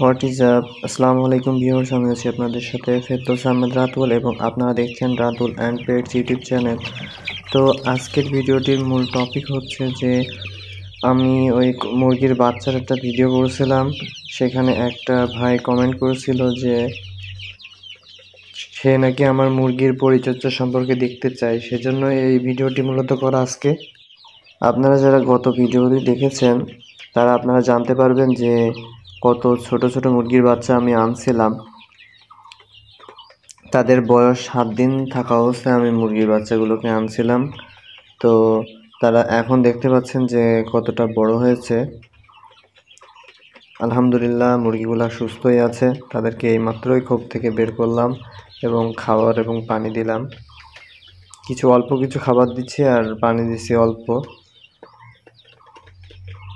What is up, আসসালামু আলাইকুম viewers. আমি আছি আপনাদের সাথে ফেরদৌস আহমেদ রাতুল এবং আপনারা দেখছেন Ratul and pets YouTube channel. তো আজকের ভিডিওটির মূল টপিক হচ্ছে যে আমি ওই মুরগির বাচ্চার একটা ভিডিও করেছিলাম। সেখানে একটা ভাই কমেন্ট করেছিল যে সে নাকি আমার মুরগির পরিচর্যা সম্পর্কে দেখতে চায়, সেজন্য এই ভিডিওটি মূলত করা আজকে। আপনারা যারা গত ভিডিওটি দেখেছেন আপনারা জানতে পারবেন যে কত ছোট ছোট মুরগির বাচ্চা আমি আনছিলাম। তাদের বয়স 7 দিন থাকা অবস্থায় আমি মুরগির বাচ্চাগুলোকে আনছিলাম। তো তারা এখন দেখতে পাচ্ছেন যে কতটা বড় হয়েছে। আলহামদুলিল্লাহ, মুরগিগুলো সুস্থই আছে। তাদেরকে এইমাত্রই খোপ থেকে বের করলাম এবং খাবার এবং পানি দিলাম। অল্প কিছু খাবার দিচ্ছি আর পানি দিচ্ছি অল্প।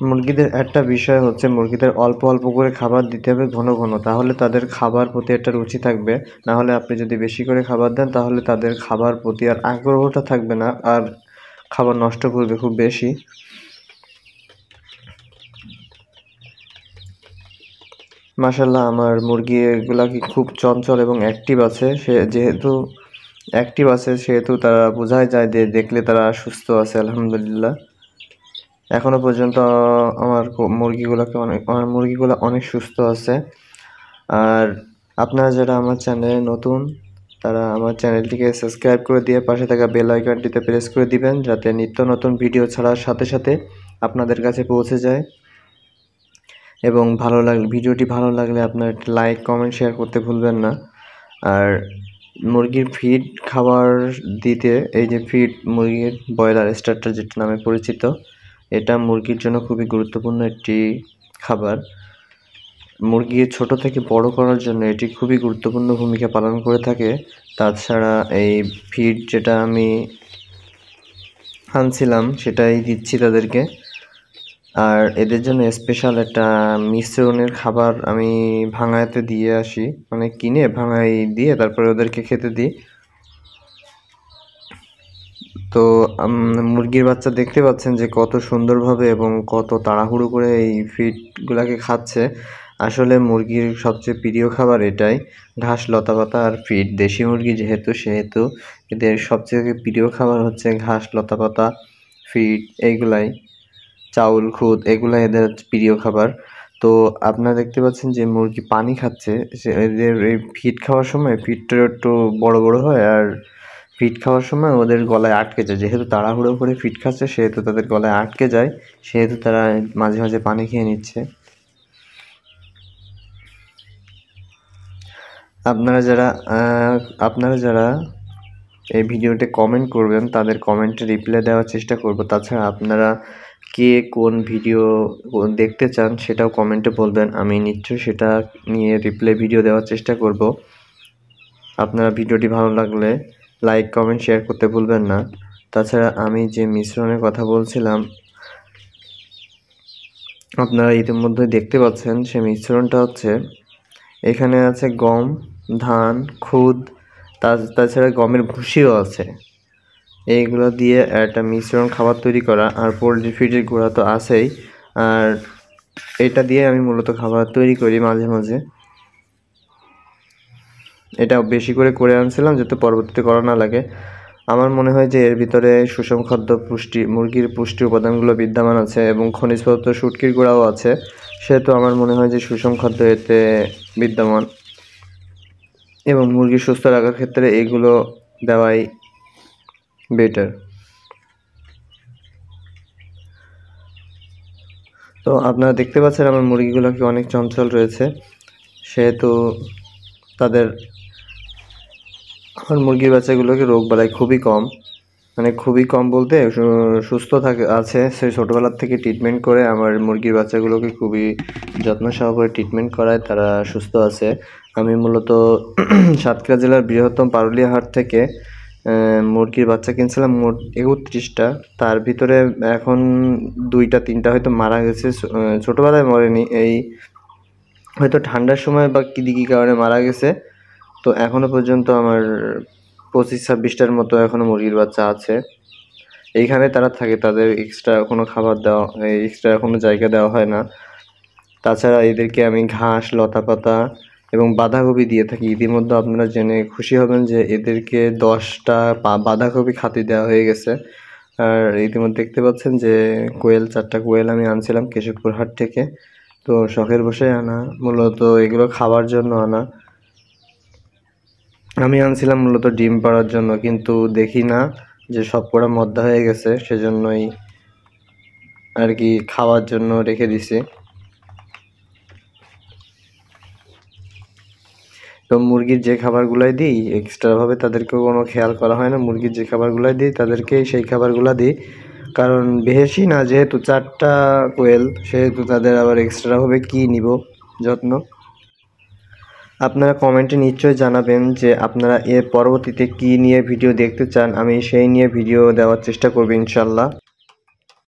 মুরগিদের একটা বিষয় হচ্ছে মুরগিদের অল্প অল্প করে খাবার দিতে হবে ঘন ঘন, তাহলে তাদের খাবার প্রতি একটা রুচি থাকবে। না হলে আপনি যদি বেশি করে খাবার দেন তাহলে তাদের খাবার প্রতি আর আগ্রহটা থাকবে না, আর খাবার নষ্ট করবে খুব বেশি। মাশাআল্লাহ, আমার মুরগিগুলা কি খুব চঞ্চল এবং অ্যাক্টিভ আছে। সেহেতু তারা বোঝাই যায় যে দেখলে তারা সুস্থ আছে আলহামদুলিল্লাহ। এখনো পর্যন্ত আমার মুরগিগুলো অনেক সুস্থ আছে। আর আপনারা যারা আমার চ্যানেলে নতুন তারা আমার চ্যানেলটিকে সাবস্ক্রাইব করে দিয়ে পাশে থাকা বেল আইকনটিতে প্রেস করে দিবেন, যাতে নিত্য নতুন ভিডিও ছাড়ার সাথে সাথে আপনাদের কাছে পৌঁছে যায়। এবং ভিডিওটি ভালো লাগলে আপনার লাইক, কমেন্ট, শেয়ার করতে ভুলবেন না। আর মুরগির ফিড খাবার দিতে, এই যে ফিড মুরগির ব্রয়লার স্টার্টার যেটা নামে পরিচিত, এটা মুরগির জন্য খুবই গুরুত্বপূর্ণ একটি খাবার। মুরগি ছোট থেকে বড় করার জন্য এটি খুবই গুরুত্বপূর্ণ ভূমিকা পালন করে থাকে। তাছাড়া এই ফিড যেটা আমি আনছিলাম সেটাই দিচ্ছি তাদেরকে। আর এদের জন্য স্পেশাল একটা মিশ্রণের খাবার আমি ভাঙাইতে দিয়ে আসি, মানে কিনে ভাঙাই দিয়ে তারপরে ওদেরকে খেতে দিই। তো মুরগির বাচ্চা দেখতে পাচ্ছেন যে কত সুন্দরভাবে এবং কত তাড়াহুড়ো করে এই ফিডগুলাকে খাচ্ছে। আসলে মুরগির সবচেয়ে প্রিয় খাবার এটাই, ঘাস, লতাপাতা আর ফিড। দেশি মুরগি সেহেতু এদের সবচেয়ে প্রিয় খাবার হচ্ছে ঘাস, লতাপাতা, ফিড, এইগুলাই, চাউল, খুদ, এগুলাই এদের প্রিয় খাবার। তো আপনারা দেখতে পাচ্ছেন যে মুরগি পানি খাচ্ছে। এদের এই ফিড খাওয়ার সময় ফিডটা একটু বড় বড় হয়, আর ফিড খাওয়ার সময় ওদের গলায় আটকে যায়। যেহেতু তাড়াহুড়ো করে ফিড খাচ্ছে সেহেতু তাদের গলায় আটকে যায়, সেহেতু তারা মাঝে মাঝে পানি খেয়ে নিচ্ছে। আপনারা যারা এই ভিডিওতে কমেন্ট করবেন তাদের কমেন্টে রিপ্লাই দেওয়ার চেষ্টা করব। তাছাড়া আপনারা কে কোন ভিডিও দেখতে চান সেটাও কমেন্টে বলবেন, আমি নিশ্চয়ই সেটা নিয়ে রিপ্লাই ভিডিও দেওয়ার চেষ্টা করব। আপনারা ভিডিওটি ভালো লাগলে লাইক, কমেন্ট, শেয়ার করতে ভুলবেন না। তাছাড়া আমি যে মিশ্রণের কথা বলছিলাম আপনারা ইতিমধ্যে দেখতে পাচ্ছেন, সেই মিশ্রণটা হচ্ছে এখানে আছে গম, ধান, খুদ, তাছাড়া গমের ভুসিও আছে। এইগুলো দিয়ে একটা মিশ্রণ খাবার তৈরি করা, আর পোলট্রি ফিডের গুঁড়া তো আছেই। আর এটা দিয়ে আমি মূলত খাবার তৈরি করি মাঝে মাঝে। এটা বেশি করে আনছিলাম যাতে পরবর্তীতে করা না লাগে। আমার মনে হয় যে এর ভিতরে সুষম খাদ্য, মুরগির পুষ্টি উপাদানগুলো বিদ্যমান আছে এবং খনিজ পদার্থ, শুটকির গুঁড়াও আছে। সেহেতু আমার মনে হয় যে সুষম খাদ্য এতে বিদ্যমান এবং মুরগি সুস্থ রাখার ক্ষেত্রে এগুলো দেওয়াই বেটার। তো আপনারা দেখতে পাচ্ছেন আমার মুরগিগুলোকে অনেক চঞ্চল রয়েছে, সেহেতু আমার মুরগির বাচ্চাগুলোকে রোগবালাই খুবই কম, মানে খুবই কম বলতে সুস্থ আছে। সে ছোটোবেলার থেকে ট্রিটমেন্ট করে আমার মুরগির বাচ্চাগুলোকে খুবই যত্ন সহকারে ট্রিটমেন্ট করায় তারা সুস্থ আছে। আমি মূলত সাতক্ষীরা জেলার বৃহত্তম পারুলিয়া হাট থেকে মুরগির বাচ্চা কিনছিলাম মোট 31টা। তার ভিতরে এখন 2-3টা হয়তো মারা গেছে, ছোটোবেলায় মরেনি, এই হয়তো ঠান্ডার সময় বা কী কারণে মারা গেছে। তো এখনও পর্যন্ত আমার 25-26টার মতো এখনও মুরগির বাচ্চা আছে। এইখানে তারা থাকে, তাদের এক্সট্রা কোনো খাবার এক্সট্রা কোনো জায়গা দেওয়া হয় না। তাছাড়া এদেরকে আমি ঘাস, লতাপাতা এবং বাঁধাকপি দিয়ে থাকি। ইতিমধ্যে আপনারা জেনে খুশি হবেন যে এদেরকে 10টা বাঁধাকপি খাতি দেওয়া হয়ে গেছে। আর ইতিমধ্যে দেখতে পাচ্ছেন যে 4টা কোয়েল আমি আনছিলাম কেশবপুর হাট থেকে। তো শখের বসে আনা, মূলত এগুলো খাওয়ার জন্য আনা। আমি আনছিলাম মূলত ডিম পাড়ার জন্য, কিন্তু দেখি না যে সবকটা মদ্দা হয়ে গেছে, সেজন্যই আর কি খাওয়ার জন্য রেখে দিছি। তো মুরগির যে খাবারগুলাই দিই এক্সট্রাভাবে তাদেরকেও কোনো খেয়াল করা হয় না। মুরগির যে খাবারগুলাই দিই তাদেরকেই সেই খাবারগুলা দিই, কারণ বেশি না, যেহেতু 4টা কোয়েল, সেহেতু তাদের আবার এক্সট্রাভাবে কী নিব যত্ন। আপনারা কমেন্টে নিশ্চয়ই জানাবেন যে আপনারা এর পরবর্তীতে কী নিয়ে ভিডিও দেখতে চান, আমি সেই নিয়ে ভিডিও দেওয়ার চেষ্টা করব ইনশাল্লাহ।